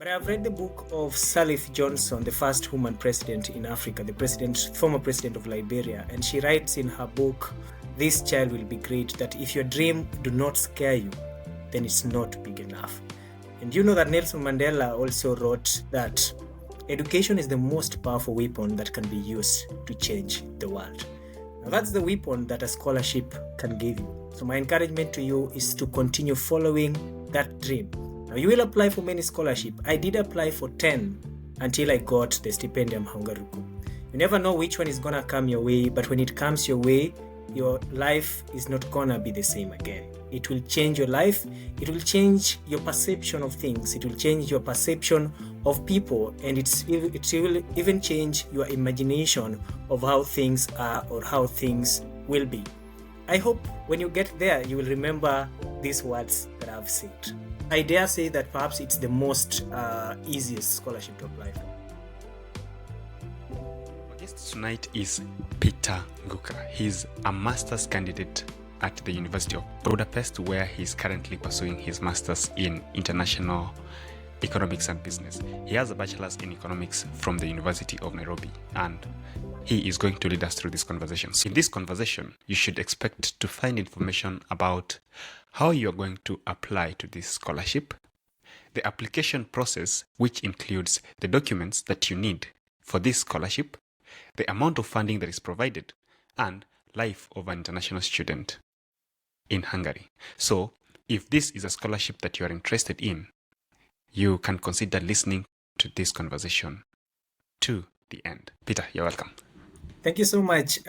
But I've read the book of Salif Johnson, the first woman president in Africa, former president of Liberia, and she writes in her book, "This child will be great," that if your dream do not scare you, then it's not big enough. And you know that Nelson Mandela also wrote that education is the most powerful weapon that can be used to change the world. Now that's the weapon that a scholarship can give you. So my encouragement to you is to continue following that dream. Now you will apply for many scholarships. I did apply for 10 until I got the Stipendium Hungaricum. You never know which one is gonna come your way, but when it comes your way, your life is not gonna be the same again. It will change your life. It will change your perception of things. It will change your perception of people, and it will even change your imagination of how things are or how things will be. I hope when you get there, you will remember these words that I've said. I dare say that perhaps it's the most easiest scholarship to apply for. Our guest tonight is Peter Nguka. He's a master's candidate at the University of Budapest, where he's currently pursuing his master's in international economics and business. He has a bachelor's in economics from the University of Nairobi, and he is going to lead us through this conversation. So in this conversation, you should expect to find information about how you are going to apply to this scholarship, the application process, which includes the documents that you need for this scholarship, the amount of funding that is provided, and life of an international student in Hungary. So if this is a scholarship that you are interested in, you can consider listening to this conversation to the end. Peter, you're welcome. Thank you so much,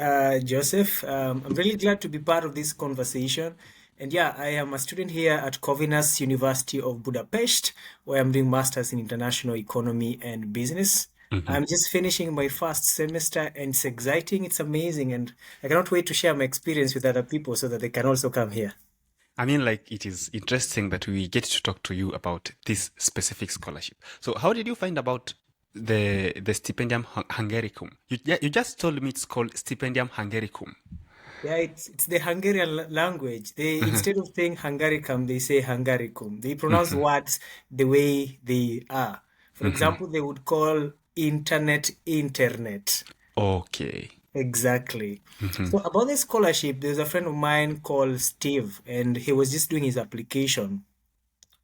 Joseph. I'm really glad to be part of this conversation. And yeah, I am a student here at Corvinus University of Budapest, where I'm doing masters in international economy and business. I'm just finishing my first semester, and it's exciting, it's amazing, and I cannot wait to share my experience with other people so that they can also come here. I mean, like, it is interesting that we get to talk to you about this specific scholarship. So how did you find about the Stipendium Hungaricum? You just told me it's called Stipendium Hungaricum. Yeah, it's the Hungarian language. They instead of saying Hungaricum, they say Hungaricum. They pronounce words the way they are. For example, they would call internet. Okay. Exactly. So about the scholarship, there's a friend of mine called Steve, and he was just doing his application.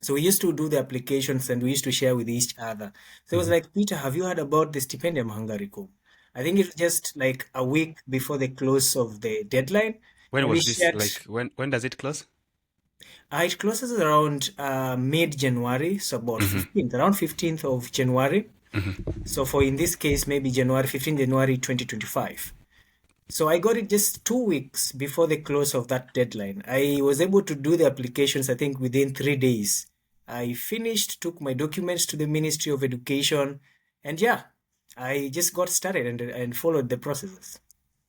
So we used to do the applications and we used to share with each other. So it was like, Peter, have you heard about the Stipendium Hungaricum? I think it's just like a week before the close of the deadline. When And was we this? shared, Like, when does it close? it closes around mid-January, so about 15th, around 15th of January. So for in this case, maybe 15 January 2025. So I got it just 2 weeks before the close of that deadline. I was able to do the applications, I think, within 3 days. I finished, took my documents to the Ministry of Education, and yeah, I just got started and followed the processes.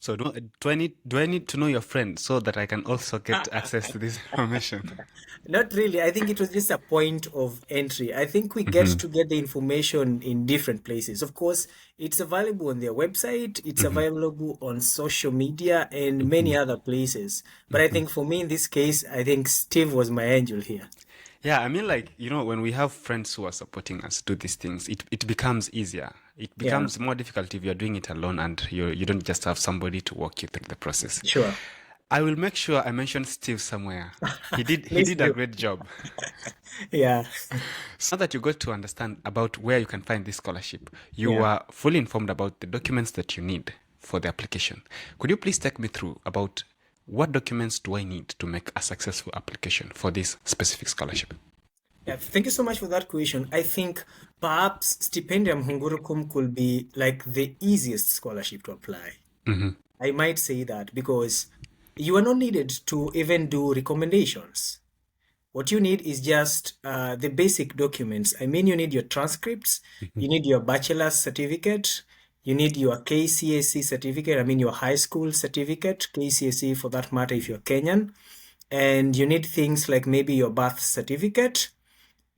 So do I need to know your friend so that I can also get access to this information? Not really. I think it was just a point of entry. I think we get to get the information in different places. Of course, it's available on their website, it's available on social media and many other places. But I think for me in this case, I think Steve was my angel here. Yeah, I mean, like, when we have friends who are supporting us do these things, it becomes easier. It becomes more difficult if you're doing it alone and you don't just have somebody to walk you through the process. Sure. I will make sure I mention Steve somewhere. He did Please a do. great job. Yeah. So that you got to understand about where you can find this scholarship, you are fully informed about the documents that you need for the application. Could you please take me through about what documents do I need to make a successful application for this specific scholarship? Yeah, thank you so much for that question. I think perhaps Stipendium Hungaricum could be like the easiest scholarship to apply. I might say that because you are not needed to even do recommendations. What you need is just the basic documents. I mean, you need your transcripts, you need your bachelor's certificate, you need your KCSE certificate, I mean your high school certificate, KCSE for that matter if you're Kenyan, and you need things like maybe your birth certificate,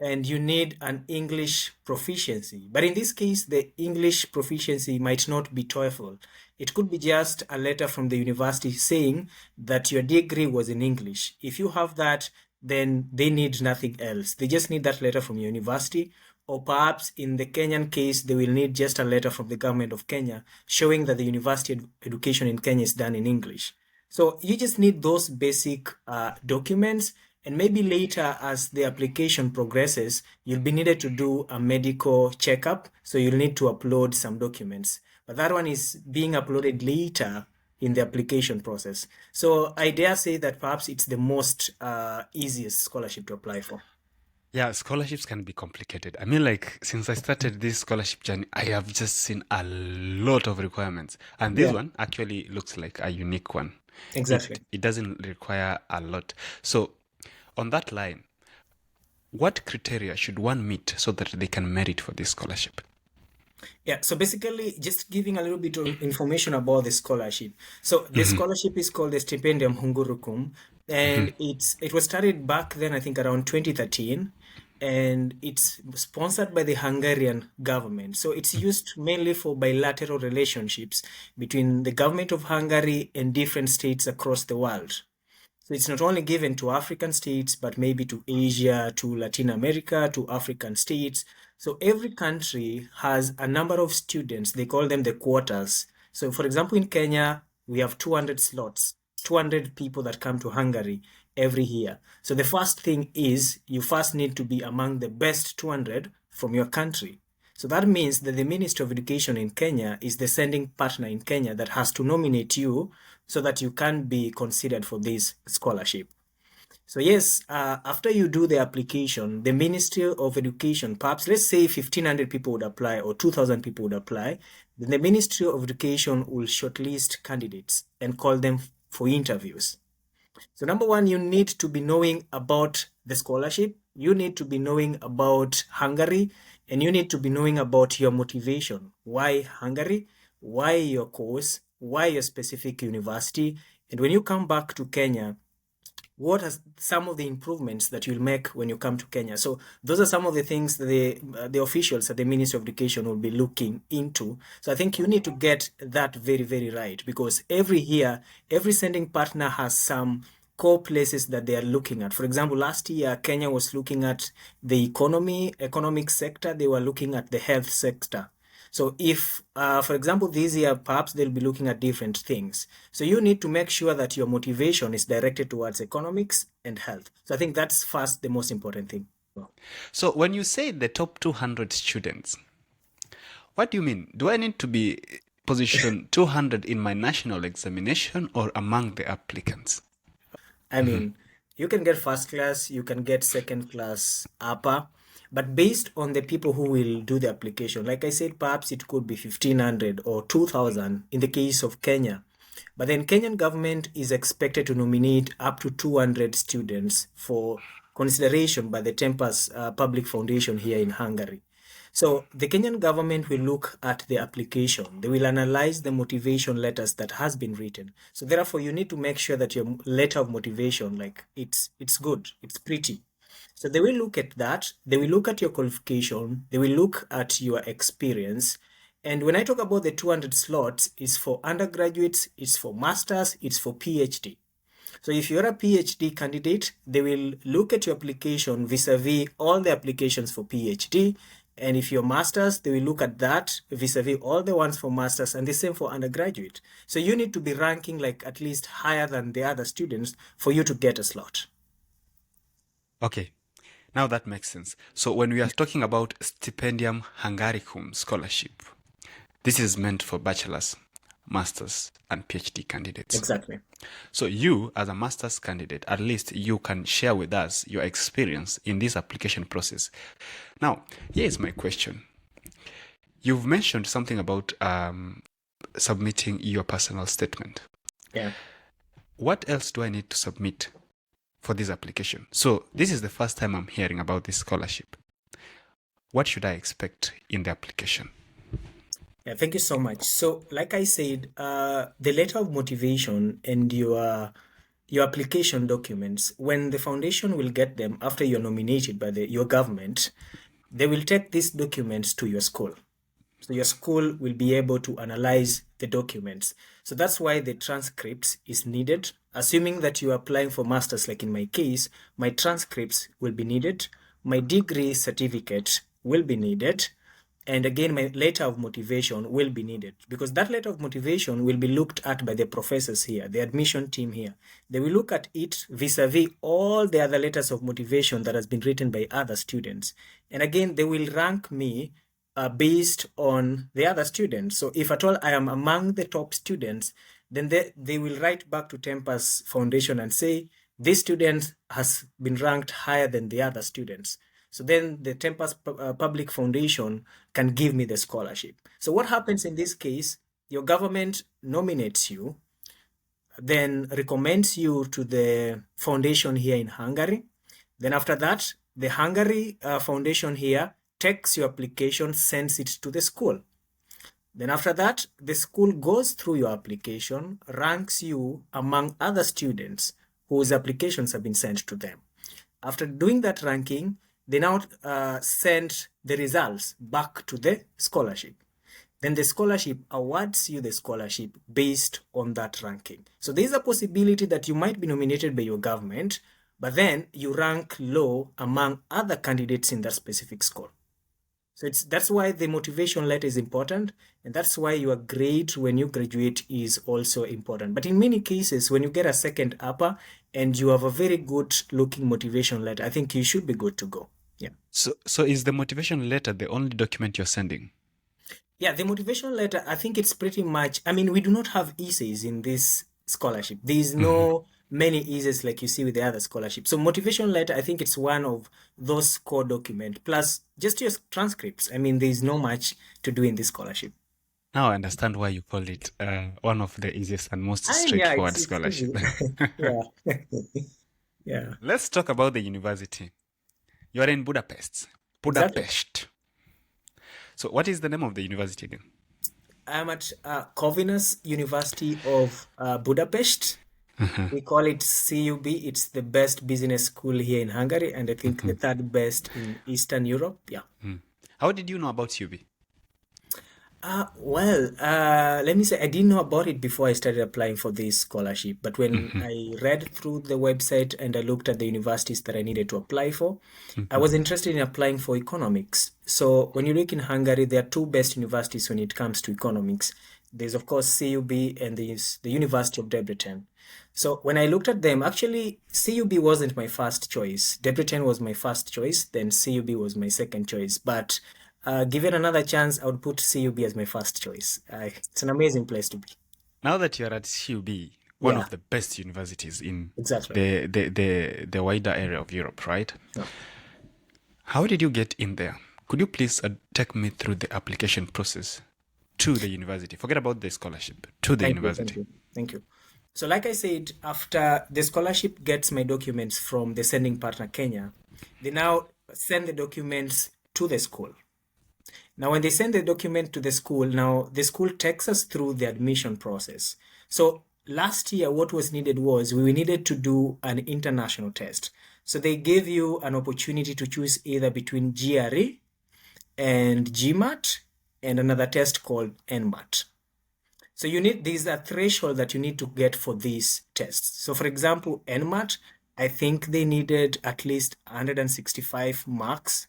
and you need an English proficiency. But in this case, the English proficiency might not be TOEFL. It could be just a letter from the university saying that your degree was in English. If you have that, then they need nothing else. They just need that letter from your university, or perhaps in the Kenyan case, they will need just a letter from the government of Kenya showing that the university education in Kenya is done in English. So you just need those basic documents, and maybe later as the application progresses, you'll be needed to do a medical checkup. So you'll need to upload some documents, but that one is being uploaded later in the application process. So I dare say that perhaps it's the most easiest scholarship to apply for. Yeah, scholarships can be complicated. I mean, like, since I started this scholarship journey, I have just seen a lot of requirements. And this Yeah, one actually looks like a unique one. exactly. It doesn't require a lot. So, on that line, what criteria should one meet so that they can merit for this scholarship? Yeah, so basically, just giving a little bit of information about the scholarship. So the scholarship is called the Stipendium Hungaricum, and it was started back then, I think around 2013, and it's sponsored by the Hungarian government. So it's used mainly for bilateral relationships between the government of Hungary and different states across the world. So it's not only given to African states, but maybe to Asia, to Latin America, to African states. So every country has a number of students. They call them the quotas. So for example, in Kenya, we have 200 slots, 200 people that come to Hungary every year. So the first thing is you first need to be among the best 200 from your country. So that means that the Ministry of Education in Kenya is the sending partner in Kenya that has to nominate you so that you can be considered for this scholarship. So yes, after you do the application, the Ministry of Education, perhaps let's say 1,500 people would apply or 2,000 people would apply, then the Ministry of Education will shortlist candidates and call them for interviews. So number one, you need to be knowing about the scholarship. You need to be knowing about Hungary, and you need to be knowing about your motivation. Why Hungary? Why your course? Why your specific university? And when you come back to Kenya, what are some of the improvements that you'll make when you come to Kenya? So those are some of the things that the officials at the Ministry of Education will be looking into. So I think you need to get that very, very right, because every year, every sending partner has some core places that they are looking at. For example, last year, Kenya was looking at the economic sector. They were looking at the health sector. So if, for example, this year, perhaps they'll be looking at different things. So you need to make sure that your motivation is directed towards economics and health. So I think that's first the most important thing. So, when you say the top 200 students, what do you mean? Do I need to be position 200 in my national examination or among the applicants? I mean, you can get first class, you can get second class upper, but based on the people who will do the application, like I said, perhaps it could be 1,500 or 2,000 in the case of Kenya. But then Kenyan government is expected to nominate up to 200 students for consideration by the Tempus Public Foundation here in Hungary. So the Kenyan government will look at the application. They will analyze the motivation letters that has been written. So therefore, you need to make sure that your letter of motivation, like it's good, it's pretty. So they will look at that. They will look at your qualification. They will look at your experience. And when I talk about the 200 slots, it's for undergraduates, it's for masters, it's for PhD. So if you're a PhD candidate, they will look at your application vis-a-vis all the applications for PhD. And if you're masters, they will look at that vis-a-vis all the ones for masters, and the same for undergraduate. So you need to be ranking like at least higher than the other students for you to get a slot. Okay, now that makes sense. So, when we are talking about Stipendium Hungaricum scholarship, this is meant for bachelor's, master's, and PhD candidates. Exactly. So you, as a master's candidate, at least you can share with us your experience in this application process. Now, here is my question. You've mentioned something about submitting your personal statement. Yeah. What else do I need to submit for this application? So this is the first time I'm hearing about this scholarship. What should I expect in the application? Yeah, thank you so much. So, like I said, the letter of motivation and your application documents, when the foundation will get them after you're nominated by your government, they will take these documents to your school. So your school will be able to analyze the documents. So that's why the transcripts is needed. Assuming that you are applying for masters, like in my case, my transcripts will be needed. My degree certificate will be needed. And again, my letter of motivation will be needed, because that letter of motivation will be looked at by the professors here, the admission team here. They will look at it vis-a-vis all the other letters of motivation that has been written by other students. And again, they will rank me based on the other students. So if at all I am among the top students, then they will write back to Tempus Foundation and say, this student has been ranked higher than the other students. So then the Tempus Public Foundation can give me the scholarship. So what happens in this case, your government nominates you, then recommends you to the foundation here in Hungary. Then after that, the Hungary foundation here takes your application, sends it to the school. Then after that, the school goes through your application, ranks you among other students whose applications have been sent to them. After doing that ranking, they now send the results back to the scholarship. Then the scholarship awards you the scholarship based on that ranking. So there is a possibility that you might be nominated by your government, but then you rank low among other candidates in that specific school. So that's why the motivation letter is important, and that's why your grade when you graduate is also important. But in many cases, when you get a second upper and you have a very good looking motivation letter, I think you should be good to go. Yeah. So is the motivation letter the only document you're sending? Yeah, the motivation letter, I think it's pretty much, I mean, we do not have essays in this scholarship. There is no many essays like you see with the other scholarship. So motivation letter, I think it's one of those core documents, plus just your transcripts. I mean, there is no much to do in this scholarship. Now I understand why you call it one of the easiest and most straightforward scholarship. Yeah. Yeah. Let's talk about the university. You are in Budapest. Budapest. So what is the name of the university again? I'm at Corvinus University of Budapest. We call it CUB. It's the best business school here in Hungary, and I think the third best in Eastern Europe. Yeah. How did you know about CUB? Let me say, I didn't know about it before I started applying for this scholarship. But when I read through the website and I looked at the universities that I needed to apply for, I was interested in applying for economics. So when you look in Hungary, there are two best universities when it comes to economics. There's, of course, CUB and there's the University of Debrecen. So when I looked at them, actually, CUB wasn't my first choice. Debrecen was my first choice, then CUB was my second choice. But given another chance, I would put CUB as my first choice. It's an amazing place to be. Now that you're at CUB, one of the best universities in Exactly. the wider area of Europe, right? Yeah. How did you get in there? Could you please take me through the application process to the university? Forget about the scholarship, to the university. Thank you. So like I said, after the scholarship gets my documents from the sending partner, Kenya, they now send the documents to the school. Now, when they send the document to the school, now the school takes us through the admission process. So last year, what was needed was we needed to do an international test. So they gave you an opportunity to choose either between GRE and GMAT and another test called NMAT. So these are threshold that you need to get for these tests. So for example, NMAT, I think they needed at least 165 marks.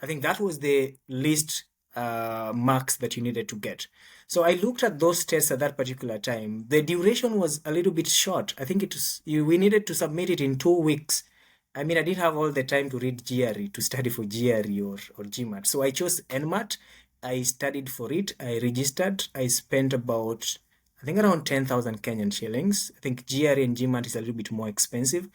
I think that was the least marks that you needed to get. So I looked at those tests at that particular time. The duration was a little bit short. I think we needed to submit it in 2 weeks. I mean, I didn't have all the time to read GRE, to study for GRE or GMAT. So I chose NMAT. I studied for it. I registered. I spent about, I think, around 10,000 Kenyan shillings. I think GRE and GMAT is a little bit more expensive.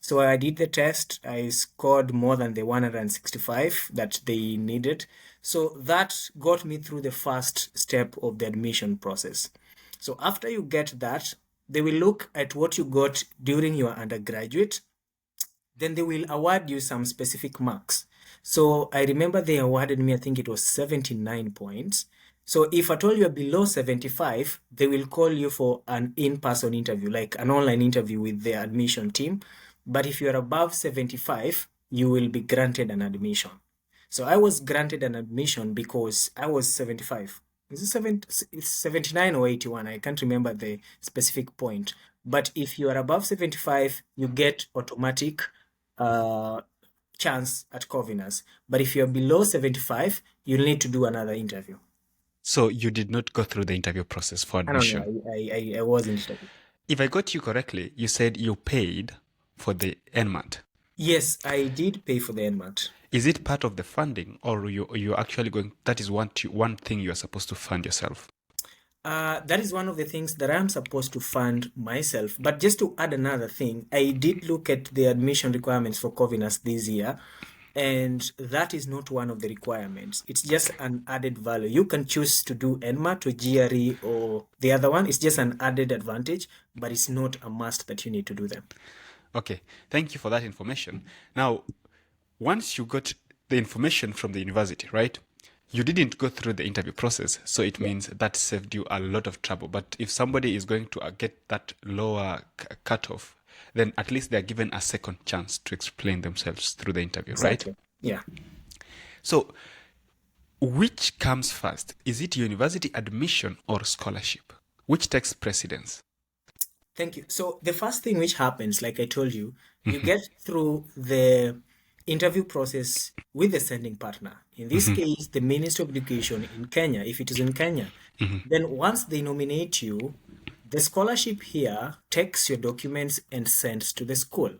So I did the test. I scored more than the 165 that they needed. So that got me through the first step of the admission process. So after you get that, they will look at what you got during your undergraduate. Then they will award you some specific marks. So I remember they awarded me, I think it was 79 points. So if at all you're below 75, they will call you for an in-person interview, like an online interview with the admission team. But if you're above 75, you will be granted an admission. So I was granted an admission because I was 75. It's 79 or 81. I can't remember the specific point. But if you are above 75, you get automatic chance at Corvinus. But if you're below 75, you'll need to do another interview. So you did not go through the interview process for I don't know. admission. I wasn't. If I got you correctly, you said you paid for the NMAT. Yes, I did pay for the NMAT. Is it part of the funding, or you're actually going? That is one thing you are supposed to fund yourself. That is one of the things that I'm supposed to fund myself. But just to add another thing, I did look at the admission requirements for Corvinus this year, and that is not one of the requirements. It's just an added value. You can choose to do NMAT or GRE or the other one. It's just an added advantage, but it's not a must that you need to do them. Okay, thank you for that information. Now, once you got the information from the university, right? You didn't go through the interview process, so it means that saved you a lot of trouble. But if somebody is going to get that lower cutoff, then at least they're given a second chance to explain themselves through the interview, Exactly. right? Yeah. So, which comes first? Is it university admission or scholarship? Which takes precedence? Thank you. So the first thing which happens, like I told you, you get through the interview process with the sending partner. In this case, the Ministry of Education in Kenya, if it is in Kenya. Then once they nominate you, the scholarship here takes your documents and sends to the school.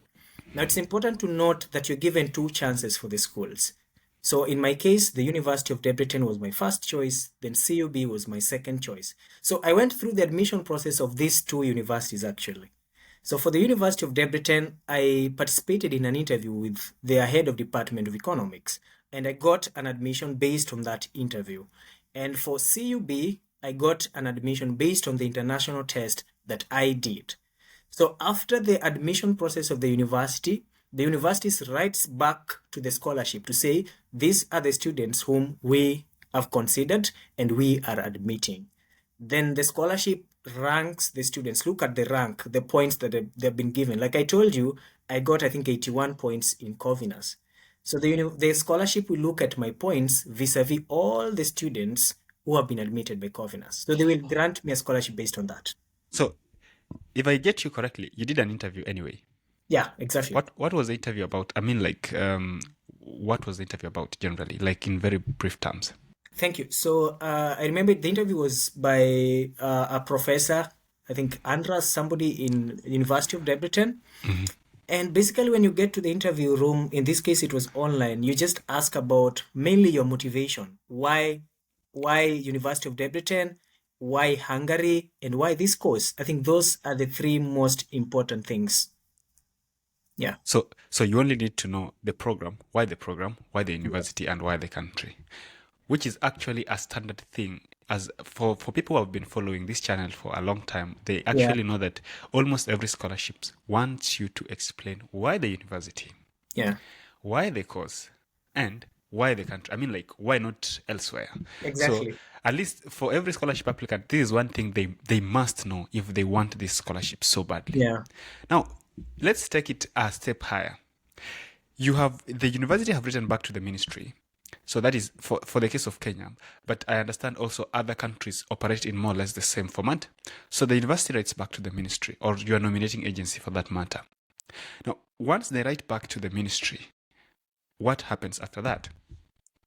Now, it's important to note that you're given 2 chances for the schools. So in my case, the University of Debrecen was my first choice, then CUB was my second choice. So I went through the admission process of these 2 universities actually. So for the University of Debrecen, I participated in an interview with their head of Department of Economics, and I got an admission based on that interview. And for CUB, I got an admission based on the international test that I did. So after the admission process of the university writes back to the scholarship to say, these are the students whom we have considered and we are admitting. Then the scholarship ranks the students, look at the rank, the points that they've been given. Like I told you, I got, I think, 81 points in Corvinus. So the scholarship will look at my points vis-a-vis all the students who have been admitted by Corvinus. So they will grant me a scholarship based on that. So, if I get you correctly, you did an interview anyway. Yeah, exactly. What was the interview about? I mean, like, what was the interview about generally, like in very brief terms? Thank you. So I remember the interview was by a professor, I think Andras, somebody in University of Debrecen. And basically when you get to the interview room, in this case it was online, you just ask about mainly your motivation. Why University of Debrecen, why Hungary, and why this course? I think those are the 3 most important things. Yeah. So you only need to know the program, why the university, and why the country, which is actually a standard thing. As for people who have been following this channel for a long time, they actually know that almost every scholarship wants you to explain why the university, why the course, and why the country. I mean, like, why not elsewhere? Exactly. So at least for every scholarship applicant, this is one thing they must know if they want this scholarship so badly. Yeah. Now, let's take it a step higher. The university have written back to the ministry. So that is for the case of Kenya. But I understand also other countries operate in more or less the same format. So the university writes back to the ministry, or your nominating agency for that matter. Now, once they write back to the ministry, what happens after that?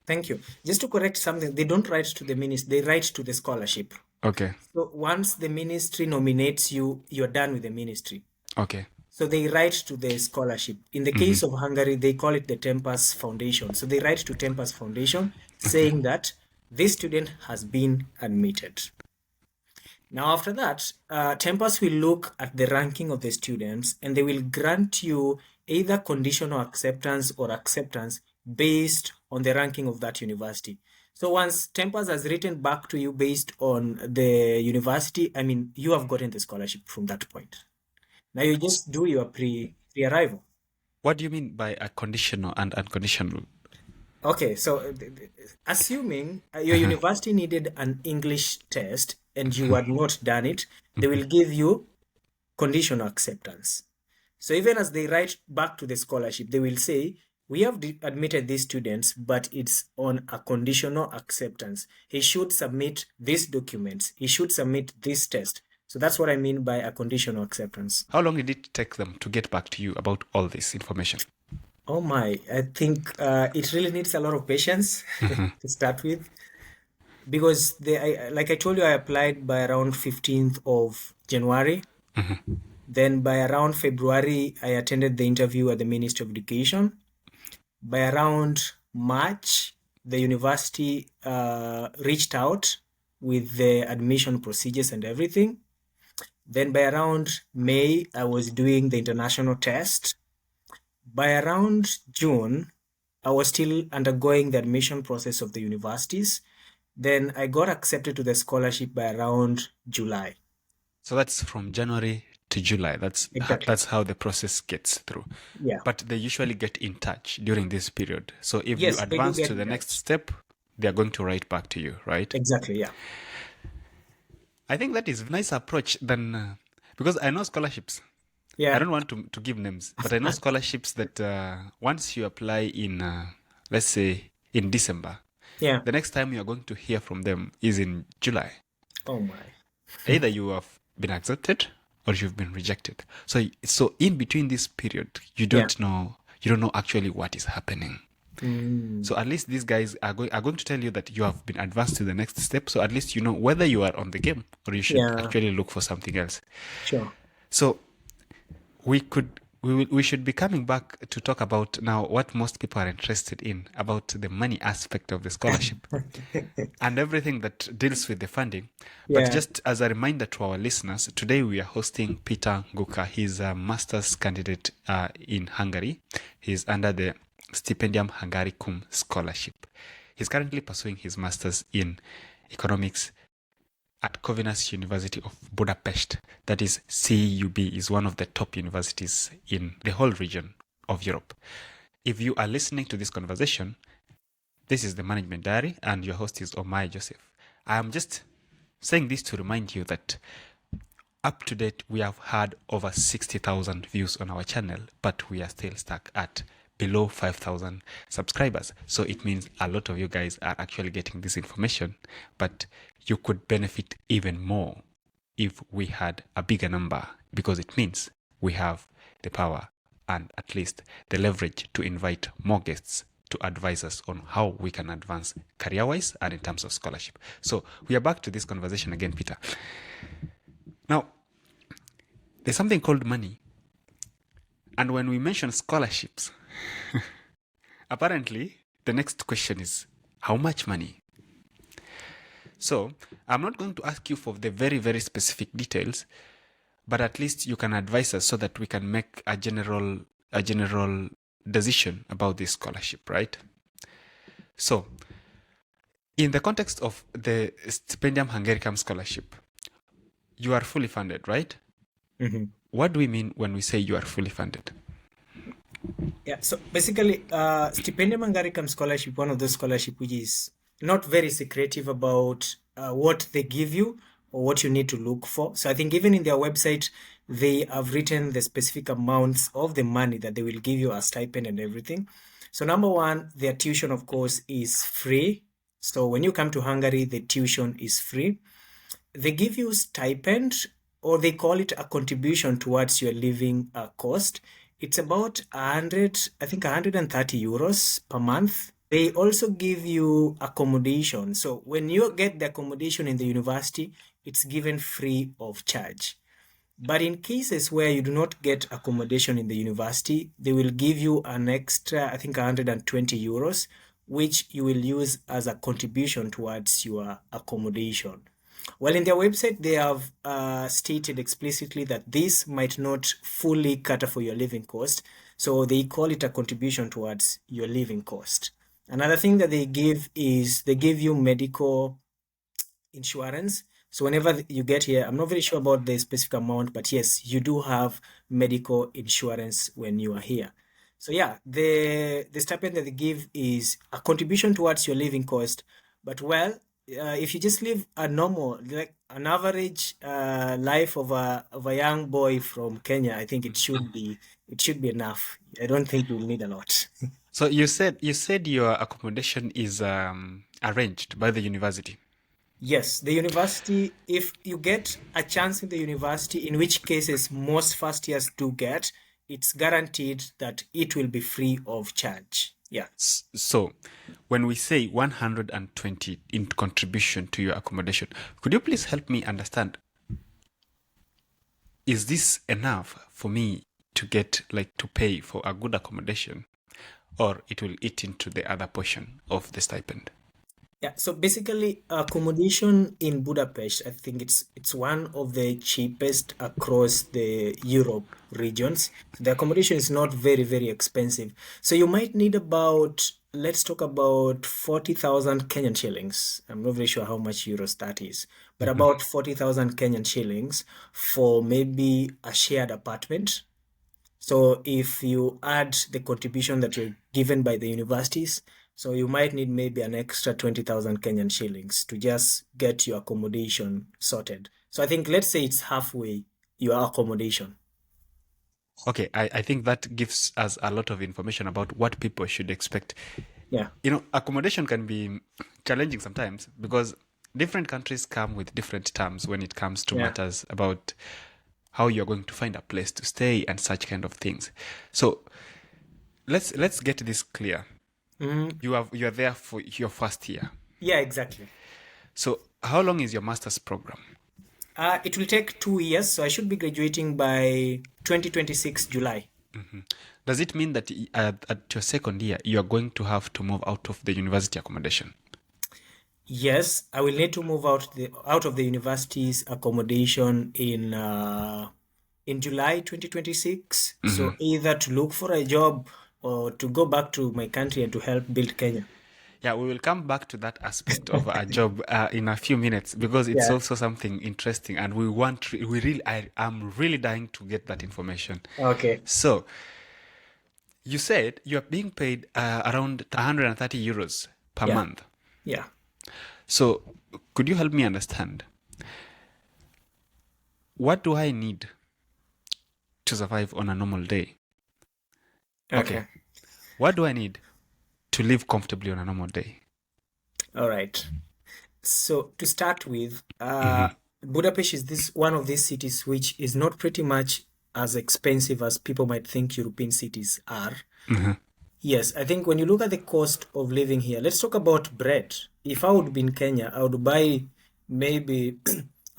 Thank you. Just to correct something, they don't write to the ministry, they write to the scholarship. Okay. So once the ministry nominates you, you're done with the ministry. Okay. So they write to the scholarship. In the case of Hungary, they call it the Tempus Foundation. So they write to Tempus Foundation saying that this student has been admitted. Now after that, Tempus will look at the ranking of the students and they will grant you either conditional acceptance or acceptance based on the ranking of that university. So once Tempus has written back to you based on the university, I mean, you have gotten the scholarship from that point. Now you just do your pre-arrival. What do you mean by a conditional and unconditional? Okay, so assuming your university needed an English test and you had not done it, they will give you conditional acceptance. So even as they write back to the scholarship, they will say, we have admitted these students, but it's on a conditional acceptance. He should submit these documents. He should submit this test. So that's what I mean by a conditional acceptance. How long did it take them to get back to you about all this information? Oh my, I think it really needs a lot of patience Mhm. to start with because like I told you, I applied by around 15th of January. Mhm. Then by around February, I attended the interview at the Ministry of Education. By around March, the university reached out with the admission procedures and everything. Then by around May, I was doing the international test. By around June, I was still undergoing the admission process of the universities. Then I got accepted to the scholarship by around July. So that's from January to July. That's Exactly. that's how the process gets through. Yeah. But they usually get in touch during this period. So if you Yes, they do advance get to in the next touch. step, they are going to write back to you, right? Exactly. Yeah. I think that is a nice approach than because I know scholarships. I Yeah. don't want to give names, but I know scholarships that once you apply in, let's say, in December, Yeah. the next time you are going to hear from them is in July. Oh my. Either you have been accepted or you've been rejected. So in between this period, you Yeah. don't know actually what is happening. Mm. So at least these guys are going to tell you that you have been advanced to the next step. So at least you know whether you are on the game or you should Yeah. actually look for something else. Sure. So we should be coming back to talk about now what most people are interested in about the money aspect of the scholarship and everything that deals with the funding. But Yeah. just as a reminder to our listeners, today we are hosting Peter Nguka. He's a master's candidate in Hungary. He's under the Stipendium Hungaricum scholarship. He's currently pursuing his master's in economics at Corvinus University of Budapest. That is, CUB is one of the top universities in the whole region of Europe. If you are listening to this conversation, this is the Management Diary, and your host is Omae Joseph. I am just saying this to remind you that up to date, we have had over 60,000 views on our channel, but we are still stuck at below 5,000 subscribers. So it means a lot of you guys are actually getting this information, but you could benefit even more if we had a bigger number, because it means we have the power and at least the leverage to invite more guests to advise us on how we can advance career-wise and in terms of scholarship. So we are back to this conversation again, Peter. Now, there's something called money. And when we mention scholarships, apparently the next question is, how much money? So I'm not going to ask you for the very, very specific details, but at least you can advise us so that we can make a general decision about this scholarship, right? So in the context of the Stipendium Hungaricum scholarship, you are fully funded, right? Mm-hmm. What do we mean when we say you are fully funded? Yeah, so basically, Stipendium Hungaricum scholarship, one of those scholarship which is not very secretive about what they give you or what you need to look for. So I think even in their website, they have written the specific amounts of the money that they will give you as stipend and everything. So number one, their tuition, of course, is free. So when you come to Hungary, the tuition is free. They give you stipend, or they call it a contribution towards your living cost. It's about 130 euros per month. They also give you accommodation. So when you get the accommodation in the university, it's given free of charge. But in cases where you do not get accommodation in the university, they will give you an extra, 120 euros, which you will use as a contribution towards your accommodation. Well, in their website, they have stated explicitly that this might not fully cater for your living cost. So they call it a contribution towards your living cost. Another thing that they give is they give you medical insurance. So whenever you get here, I'm not very sure about the specific amount, but yes, you do have medical insurance when you are here. So yeah, the stipend that they give is a contribution towards your living cost. But well, if you just live a normal, like an average life of a young boy from Kenya, I think it should be enough. I don't think you'll need a lot. So you said your accommodation is arranged by the university. Yes, the university, if you get a chance in the university, in which cases most first years do get, it's guaranteed that it will be free of charge. Yeah. So, when we say 120 in contribution to your accommodation, could you please help me understand? Is this enough for me to get to pay for a good accommodation, or it will eat into the other portion of the stipend? Yeah, so basically accommodation in Budapest, I think it's one of the cheapest across the Europe regions. The accommodation is not very, very expensive. So you might need about, let's talk about 40,000 Kenyan shillings. I'm not very sure how much euros that is, but about 40,000 Kenyan shillings for maybe a shared apartment. So if you add the contribution that you're given by the universities, so you might need maybe an extra 20,000 Kenyan shillings to just get your accommodation sorted. So I think let's say it's halfway your accommodation. Okay, I think that gives us a lot of information about what people should expect. Yeah. Accommodation can be challenging sometimes because different countries come with different terms when it comes to matters about how you're going to find a place to stay and such kind of things. So let's get this clear. You are there for your first year. Yeah, exactly. So how long is your master's program? It will take 2 years, so I should be graduating by 2026 July. Does it mean that at your second year, you are going to have to move out of the university accommodation? Yes, I will need to move out of the university's accommodation in July 2026. So either to look for a job or to go back to my country and to help build Kenya. Yeah, we will come back to that aspect of a job in a few minutes because it's also something interesting, and I'm really dying to get that information. Okay. So, you said you are being paid around 130 euros per month. Yeah. So, could you help me understand? What do I need to survive on a normal day? Okay. What do I need to live comfortably on a normal day? All right. So to start with, Budapest is one of these cities which is not pretty much as expensive as people might think European cities are. Yes, I think when you look at the cost of living here, let's talk about bread. If I would be in Kenya, I would buy maybe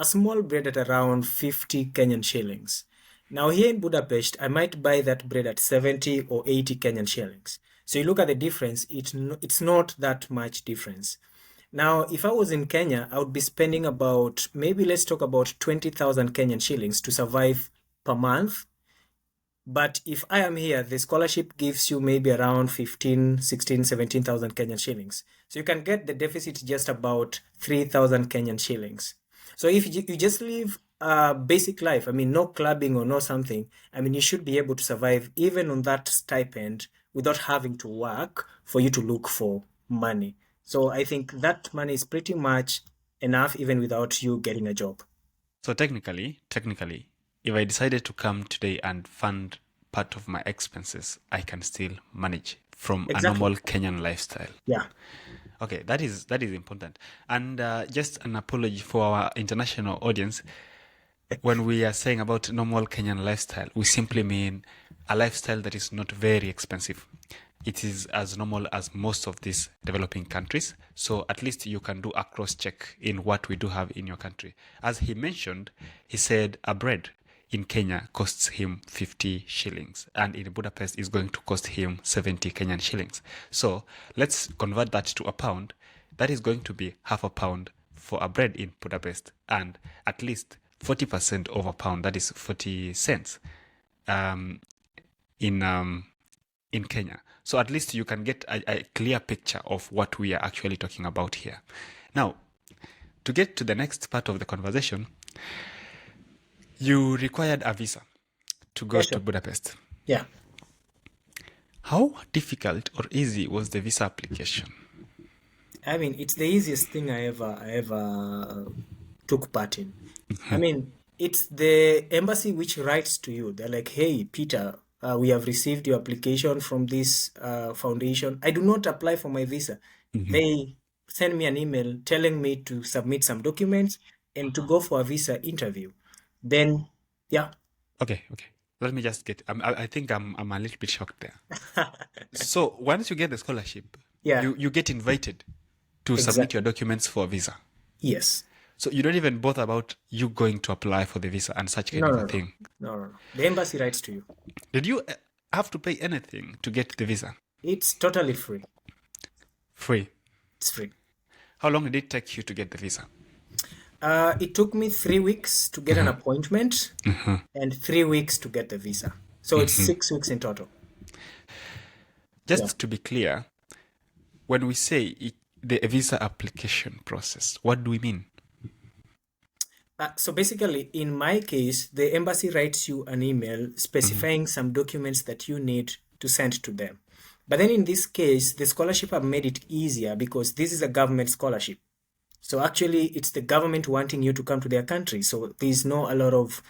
a small bread at around 50 Kenyan shillings. Now here in Budapest, I might buy that bread at 70 or 80 Kenyan shillings. So you look at the difference, it's not that much difference. Now, if I was in Kenya, I would be spending about, maybe let's talk about 20,000 Kenyan shillings to survive per month. But if I am here, the scholarship gives you maybe around 15, 16, 17,000 Kenyan shillings. So you can get the deficit just about 3,000 Kenyan shillings. So if you just live a basic life, I mean, no clubbing or no something, I mean, you should be able to survive even on that stipend without having to work for you to look for money. So I think that money is pretty much enough even without you getting a job. So technically, if I decided to come today and fund part of my expenses, I can still manage from a normal Kenyan lifestyle. Yeah. Okay, that is important. And just an apology for our international audience. When we are saying about normal Kenyan lifestyle, we simply mean a lifestyle that is not very expensive. It is as normal as most of these developing countries. So at least you can do a cross-check in what we do have in your country. As he mentioned, he said a bread in Kenya costs him 50 shillings, and in Budapest is going to cost him 70 Kenyan shillings. So let's convert that to a pound. That is going to be half a pound for a bread in Budapest, and at least 40% of a pound, that is 40 cents, in Kenya. So at least you can get a clear picture of what we are actually talking about here. Now, to get to the next part of the conversation, you required a visa to go to Budapest. Yeah. How difficult or easy was the visa application? I mean, it's the easiest thing I ever took part in. I mean, it's the embassy which writes to you. They're like, hey, Peter, we have received your application from this foundation. I do not apply for my visa. They send me an email telling me to submit some documents and to go for a visa interview. Then, yeah. Okay. let me just get. I think I'm a little bit shocked there. So once you get the scholarship, Yeah, you get invited to submit your exactly. documents for a visa. Yes. So you don't even bother about you going to apply for the visa and such kind No, of no, a no. thing. No, no, no. The embassy writes to you. Did you have to pay anything to get the visa? It's totally free. Free. It's free. How long did it take you to get the visa? It took me 3 weeks to get an appointment and 3 weeks to get the visa. So it's 6 weeks in total. Yeah. Just to be clear, when we say the visa application process, what do we mean? So basically, in my case, the embassy writes you an email specifying some documents that you need to send to them. But then in this case, the scholarship have made it easier because this is a government scholarship. So actually, it's the government wanting you to come to their country. So there's no a lot of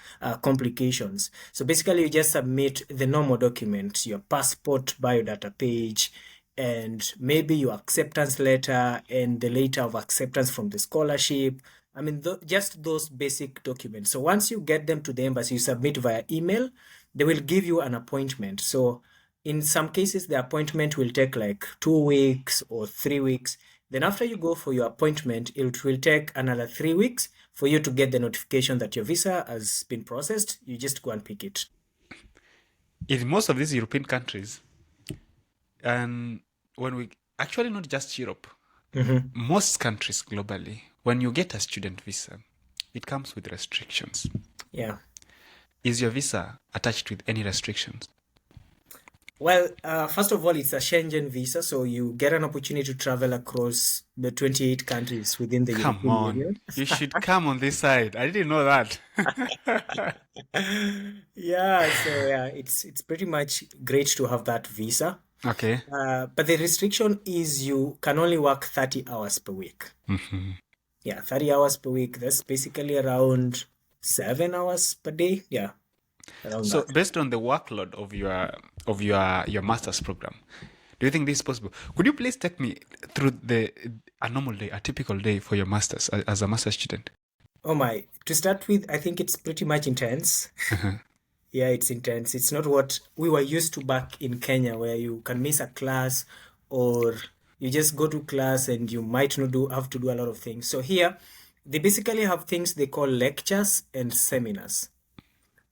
complications. So basically, you just submit the normal documents, your passport, biodata page, and maybe your acceptance letter and the letter of acceptance from the scholarship. I mean, just those basic documents. So once you get them to the embassy, you submit via email. They will give you an appointment. So in some cases, the appointment will take like 2 weeks or 3 weeks. Then after you go for your appointment, it will take another 3 weeks for you to get the notification that your visa has been processed. You just go and pick it. In most of these European countries, and when we actually not just Europe, most countries globally, when you get a student visa, it comes with restrictions. Yeah. Is your visa attached with any restrictions? Well, first of all, it's a Schengen visa, so you get an opportunity to travel across the 28 countries within the Come European on, Union. you should come on this side. I didn't know that. Yeah, so yeah, it's pretty much great to have that visa. Okay. But the restriction is you can only work 30 hours per week. Yeah, 30 hours per week. That's basically around 7 hours per day. Yeah, around So that. based on the workload of your master's program, do you think this is possible? Could you please take me through a normal day, a typical day for your master's as a master's student? Oh my, to start with, I think it's pretty much intense. Yeah, it's intense. It's not what we were used to back in Kenya, where you can miss a class or you just go to class and you might not have to do a lot of things. So here, they basically have things they call lectures and seminars.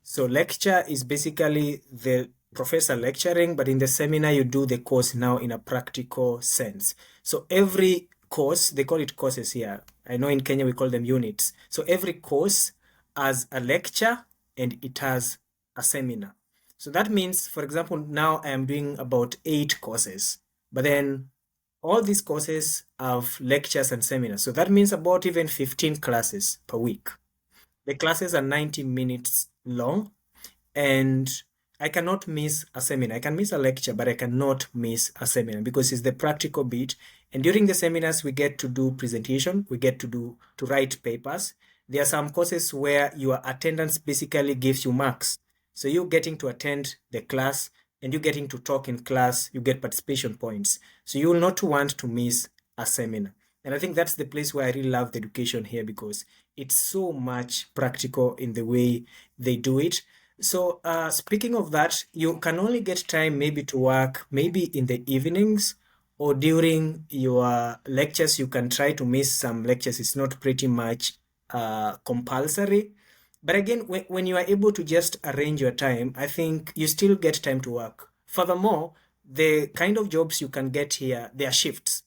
So lecture is basically the professor lecturing, but in the seminar you do the course now in a practical sense. So every course, they call it courses here. I know in Kenya we call them units. So every course has a lecture and it has a seminar. So that means, for example, now I am doing about 8 courses, but then all these courses have lectures and seminars. So that means about even 15 classes per week. The classes are 90 minutes long, and I cannot miss a seminar. I can miss a lecture, but I cannot miss a seminar because it's the practical bit. And during the seminars, we get to do presentation. We get to write papers. There are some courses where your attendance basically gives you marks. So you getting to attend the class and you getting to talk in class, you get participation points. So you will not want to miss a seminar. And I think that's the place where I really love the education here because it's so much practical in the way they do it. So speaking of that, you can only get time maybe to work maybe in the evenings or during your lectures. You can try to miss some lectures. It's not pretty much compulsory. But again, when you are able to just arrange your time, I think you still get time to work. Furthermore, the kind of jobs you can get here, they are shifts.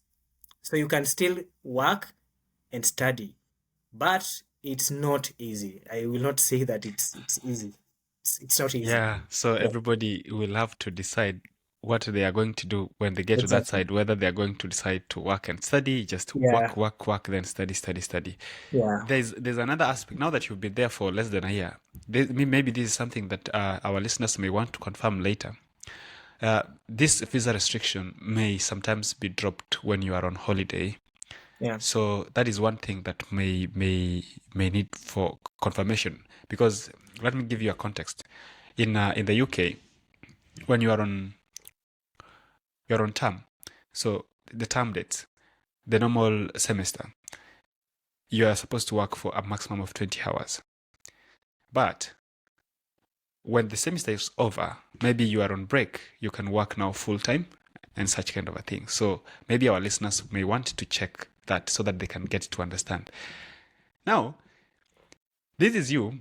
So you can still work and study, but it's not easy. I will not say that it's easy. It's not easy. Yeah, so Yeah, everybody will have to decide what they are going to do when they get to that exactly. side, whether they are going to decide to work and study, just Yeah, work, then study, study, study. yeah, There's another aspect. Now that you've been there for less than a year, maybe this is something that our listeners may want to confirm later. This visa restriction may sometimes be dropped when you are on holiday. yeah, So that is one thing that may need for confirmation. Because let me give you a context. In the UK, when you're on term, so the term dates, the normal semester, you are supposed to work for a maximum of 20 hours. But when the semester is over, maybe you are on break, you can work now full time and such kind of a thing. So maybe our listeners may want to check that so that they can get to understand. Now, this is you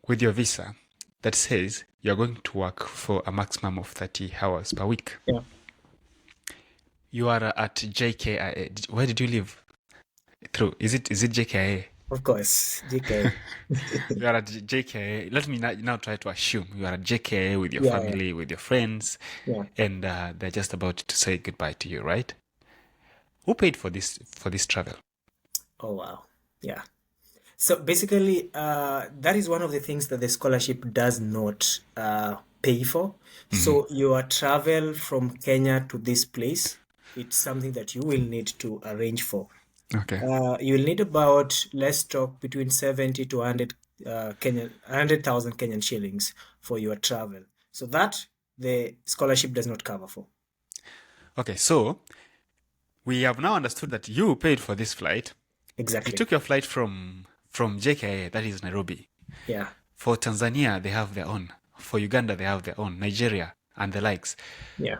with your visa that says you're going to work for a maximum of 30 hours per week. Yeah. You are at JKIA. Where did you live? Through is it JKIA? Of course, JK. You are at JKIA. Let me now try to assume you are at JKIA with your Yeah, family, with your friends, yeah. and they're just about to say goodbye to you, right? Who paid for this travel? Oh wow. Yeah. So basically, that is one of the things that the scholarship does not pay for. So your travel from Kenya to this place, it's something that you will need to arrange for. Okay. You will need about, let's talk between 70 to 100 100,000 Kenyan shillings for your travel. So that the scholarship does not cover for. Okay, so we have now understood that you paid for this flight. You Exactly. took your flight from JKIA, that is Nairobi. Yeah. For Tanzania, they have their own. For Uganda, they have their own. Nigeria and the likes. Yeah.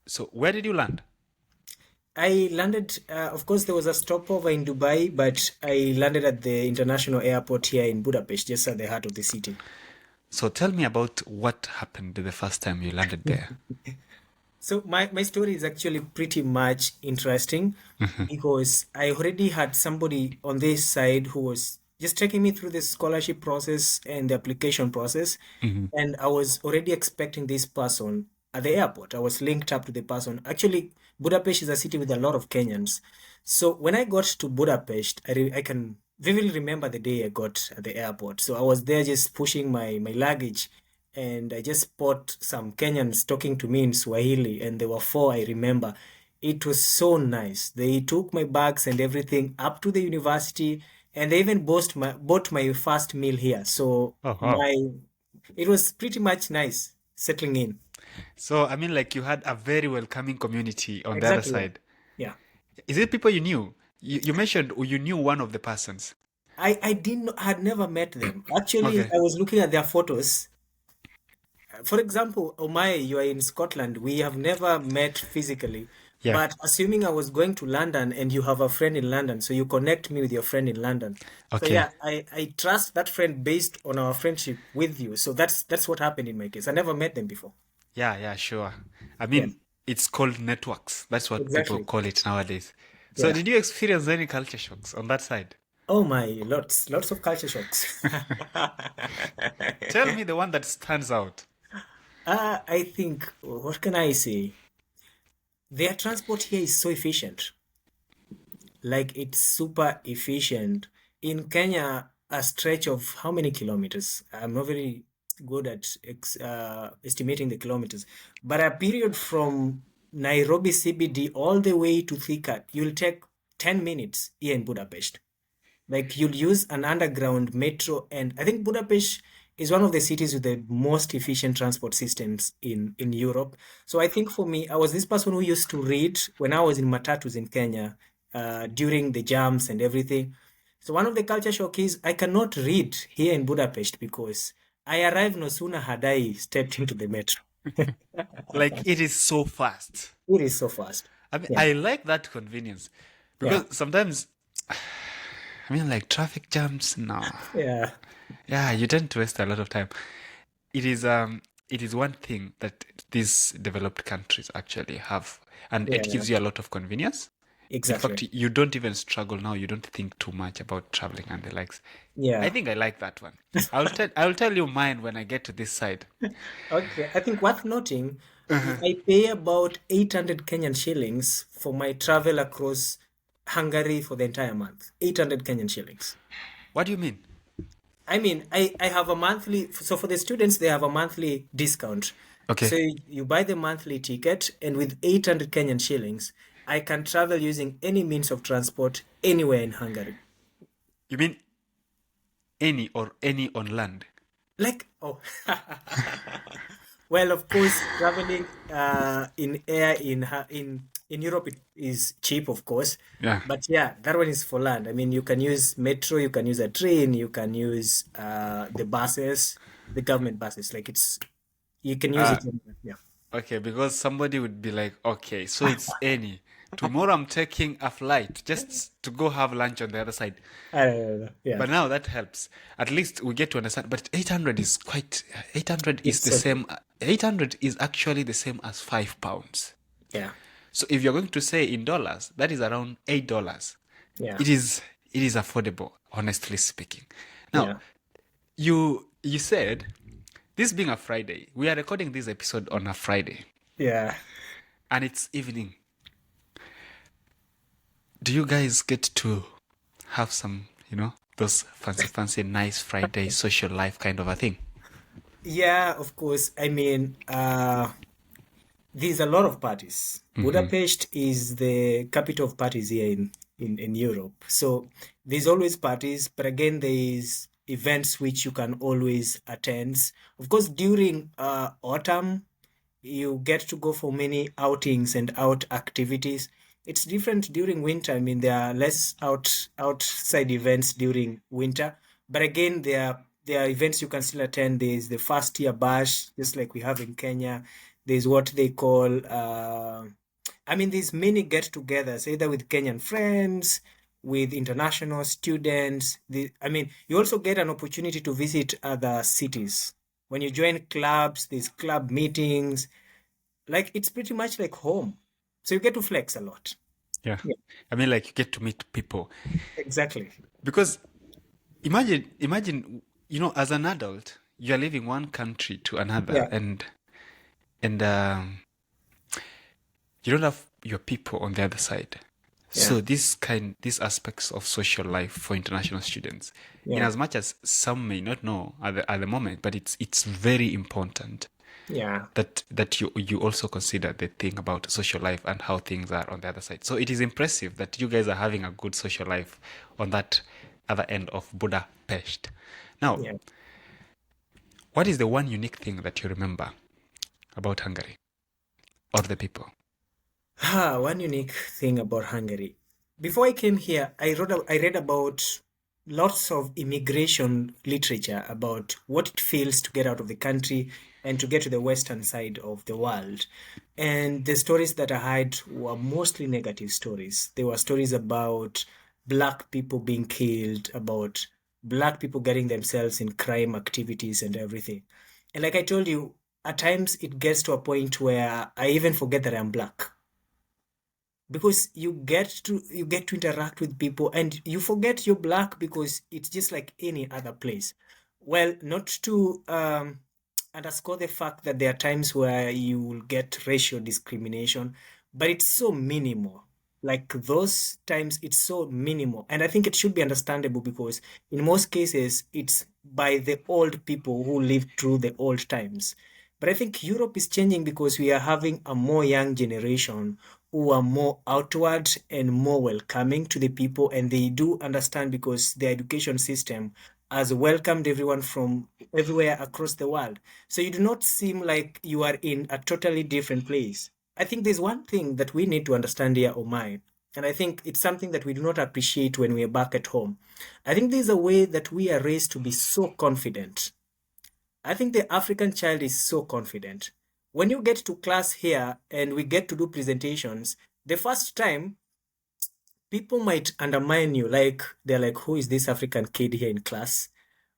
So where did you land? I landed, of course, there was a stopover in Dubai, but I landed at the international airport here in Budapest, just at the heart of the city. So tell me about what happened the first time you landed there. So my story is actually pretty much interesting because I already had somebody on this side who was just taking me through the scholarship process and the application process. And I was already expecting this person at the airport. I was linked up to the person. Actually, Budapest is a city with a lot of Kenyans. So when I got to Budapest, I can vividly remember the day I got at the airport. So I was there just pushing my luggage, and I just spot some Kenyans talking to me in Swahili, and there were four, I remember. It was so nice. They took my bags and everything up to the university, and they even bought my first meal here. So Oh, wow. it was pretty much nice settling in. So, I mean, like you had a very welcoming community on the other Exactly. side. Yeah. Is it people you knew? You mentioned you knew one of the persons. Had never met them. Actually, Okay. I was looking at their photos. For example, Omae, you are in Scotland. We have never met physically. Yeah. But assuming I was going to London and you have a friend in London, so you connect me with your friend in London. So Okay. yeah, I trust that friend based on our friendship with you. So that's what happened in my case. I never met them before. Yeah, sure. I Yeah, mean, it's called networks. That's what people exactly. call it nowadays. So, Yeah. did you experience any culture shocks on that side? Oh my, lots of culture shocks. Tell me the one that stands out. I think, what can I say? Their transport here is so efficient. Like it's super efficient. In Kenya, a stretch of how many kilometers? I'm not very good at estimating the kilometers, but a period from Nairobi CBD all the way to Thika, you'll take 10 minutes here in Budapest. Like you'll use an underground metro, and I think Budapest is one of the cities with the most efficient transport systems in Europe. So I think for me, I was this person who used to read when I was in matatus in Kenya during the jams and everything. So one of the culture shock is I cannot read here in Budapest because I arrived no sooner had I stepped into the metro. Like, it is so fast. It is so fast. I mean, Yeah, I like that convenience yeah, because sometimes, I mean, like traffic jams, no. yeah, Yeah, you tend to waste a lot of time. It is one thing that these developed countries actually have, and it yeah, gives you a lot of convenience. In fact, exactly. you don't even struggle now. You don't think too much about traveling and the likes. I Yeah. think I like that one. I'll tell you mine when I get to this side. Okay, I think worth noting, I pay about 800 Kenyan shillings for my travel across Hungary for the entire month. 800 Kenyan shillings. What do you mean? I mean, I have a monthly, so for the students, they have a monthly discount. Okay. So you buy the monthly ticket, and with 800 Kenyan shillings, I can travel using any means of transport anywhere in Hungary. You mean any on land? Like, oh, well, of course, traveling in air in Europe it is cheap, of course. Yeah. But yeah, that one is for land. I mean, you can use metro, you can use a train, you can use the buses. the government buses. Like you can use it. Yeah. Okay, because somebody would be like, okay, so it's any. Tomorrow I'm taking a flight just to go have lunch on the other side. Yeah. But now that helps. At least we get to understand. But 800 is quite, 800 is the It's okay. same. 800 is actually the same as £5. Yeah. So if you're going to say in dollars, that is around $8. Yeah. It is affordable, honestly speaking. Now, Yeah. you said this being a Friday, we are recording this episode on a Friday, Yeah. and it's evening. Do you guys get to have some, those fancy, nice Friday social life kind of a thing? Yeah, of course. I mean, there's a lot of parties. Budapest is the capital of parties here in Europe. So there's always parties, but again, there's events which you can always attend. Of course, during autumn, you get to go for many outings and out activities. It's different during winter. I mean, there are less outside events during winter, but again, there are events you can still attend. There's the first year bash, just like we have in Kenya. There's what they call, I mean, there's many get-togethers, either with Kenyan friends, with international students. I mean, you also get an opportunity to visit other cities. When you join clubs, there's club meetings. Like, it's pretty much like home. So you get to flex a lot. Yeah. Yeah. I mean, like, you get to meet people. Exactly. Because imagine, as an adult, you're leaving one country to another, Yeah. and you don't have your people on the other side. So Yeah. these aspects of social life for international students, in Yeah. as much as some may not know at the moment, but it's very important Yeah. that you also consider the thing about social life and how things are on the other side. So it is impressive that you guys are having a good social life on that other end of Budapest. Now, Yeah. what is the one unique thing that you remember about Hungary or the people? One unique thing about Hungary. Before I came here, I read about lots of immigration literature about what it feels to get out of the country and to get to the western side of the world. And the stories that I had were mostly negative stories. There were stories about black people being killed, about black people getting themselves in crime activities and everything. And like I told you, at times it gets to a point where I even forget that I'm black because you get to interact with people and you forget you're black because it's just like any other place. Well, not to underscore the fact that there are times where you will get racial discrimination, but it's so minimal. Like those times, it's so minimal. And I think it should be understandable because in most cases, it's by the old people who lived through the old times. But I think Europe is changing because we are having a more young generation who are more outward and more welcoming to the people, and they do understand because the education system has welcomed everyone from everywhere across the world. So you do not seem like you are in a totally different place. I think there's one thing that we need to understand here, Omae, and I think it's something that we do not appreciate when we are back at home. I think there's a way that we are raised to be so confident. I think the African child is so confident. When you get to class here and we get to do presentations, the first time people might undermine you, like they're like, who is this African kid here in class?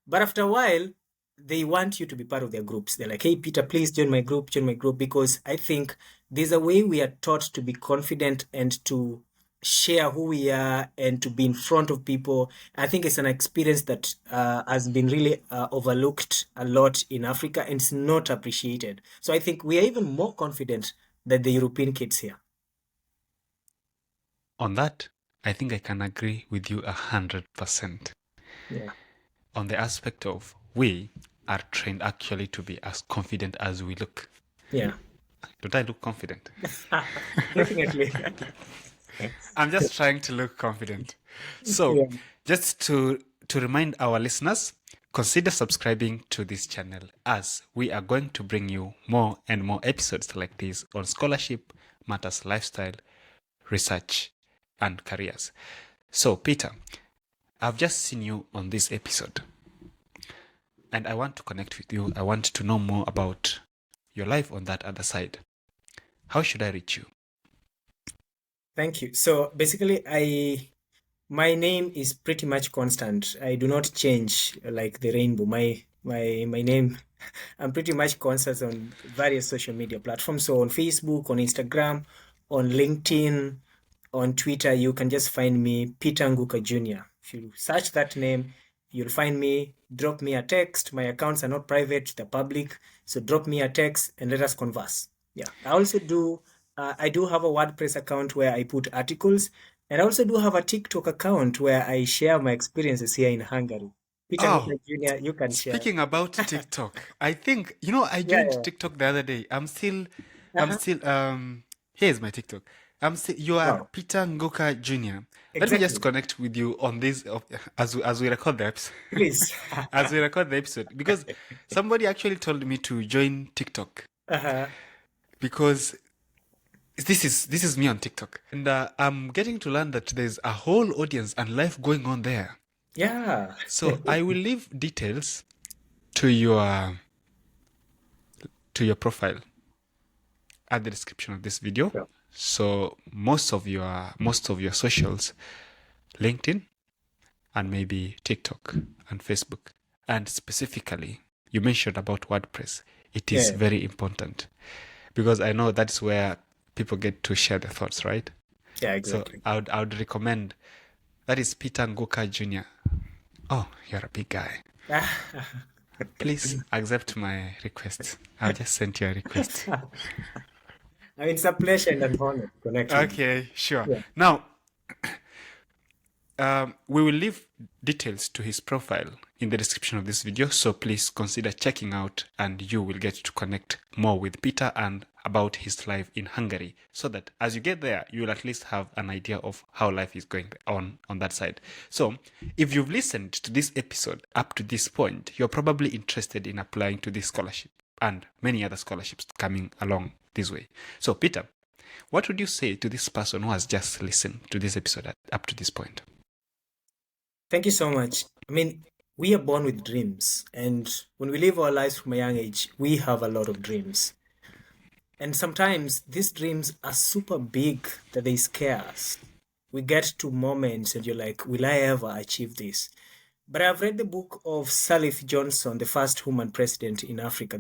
But after a while, they want you to be part of their groups. They're like, hey, Peter, please join my group, because I think there's a way we are taught to be confident and to share who we are and to be in front of people. I think it's an experience that has been really overlooked a lot in Africa and it's not appreciated. So I think we are even more confident than the European kids here. On that, I think I can agree with you 100%. Yeah. On the aspect of we are trained actually to be as confident as we look. Yeah. Don't I look confident? Definitely. I'm just trying to look confident. So, Yeah. just to remind our listeners, consider subscribing to this channel as we are going to bring you more and more episodes like this on scholarship, matters, lifestyle, research, and careers. So, Peter, I've just seen you on this episode. and I want to connect with you. I want to know more about your life on that other side. How should I reach you? Thank you. So basically, my name is pretty much constant. I do not change like the rainbow. My name, I'm pretty much constant on various social media platforms. So on Facebook, on Instagram, on LinkedIn, on Twitter, you can just find me, Peter Nguka Jr. If you search that name, you'll find me. Drop me a text. My accounts are not private; they're public. So drop me a text and let us converse. Yeah, I also do. I do have a WordPress account where I put articles, and I also do have a TikTok account where I share my experiences here in Hungary. Peter Oh, Nguka Jr., you can share. speaking about TikTok, I think, I Yeah, joined yeah. TikTok the other day. I'm Uh-huh. still, here's my TikTok. You are Wow, Peter Nguka Jr. Let me just exactly. connect with you on this as we record the episode, Please. as we record the episode, because somebody actually told me to join TikTok Uh-huh. because this is me on TikTok, and I'm getting to learn that there's a whole audience and life going on there. Yeah. So I will leave details to your profile at the description of this video. Sure. So most of your socials, LinkedIn and maybe TikTok and Facebook, and specifically you mentioned about WordPress. It is Yeah, very important because I know that's where people get to share their thoughts, right? yeah, So exactly. I would recommend that is Peter Nguka Jr. Oh, you're a big guy. Please accept my request. I'll just send you a request. I mean, it's a pleasure and an honor to connect with you. Okay, sure. Yeah. Now, we will leave details to his profile in the description of this video, so please consider checking out, and you will get to connect more with Peter and about his life in Hungary, so that as you get there, you will at least have an idea of how life is going on that side. So, if you've listened to this episode up to this point, you're probably interested in applying to this scholarship and many other scholarships coming along this way. So, Peter, what would you say to this person who has just listened to this episode up to this point? Thank you so much. I mean, we are born with dreams, and when we live our lives from a young age, we have a lot of dreams. And sometimes these dreams are super big that they scare us. We get to moments and you're like, will I ever achieve this? But I've read the book of Salif Johnson, the first woman president in Africa,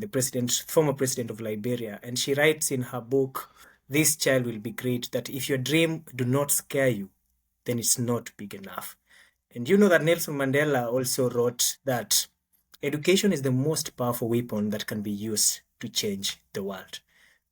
former president of Liberia, and she writes in her book, This Child Will Be Great, that if your dream do not scare you, then it's not big enough. And you know that Nelson Mandela also wrote that education is the most powerful weapon that can be used to change the world.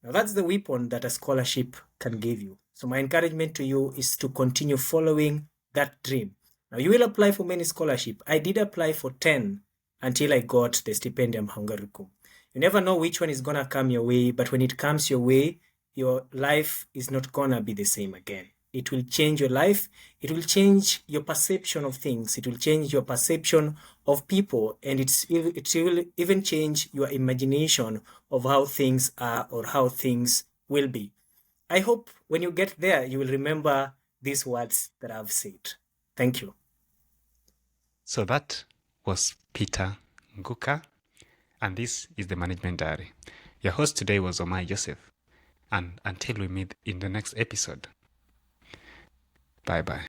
Now, that's the weapon that a scholarship can give you. So my encouragement to you is to continue following that dream. Now, you will apply for many scholarships. I did apply for 10 until I got the Stipendium Hungaricum. You never know which one is going to come your way, but when it comes your way, your life is not going to be the same again. It will change your life. It will change your perception of things. It will change your perception of people. And it will even change your imagination of how things are or how things will be. I hope when you get there, you will remember these words that I've said. Thank you. So that was Peter Nguka, and this is the Management Diary. Your host today was Omae Joseph, and until we meet in the next episode, bye-bye.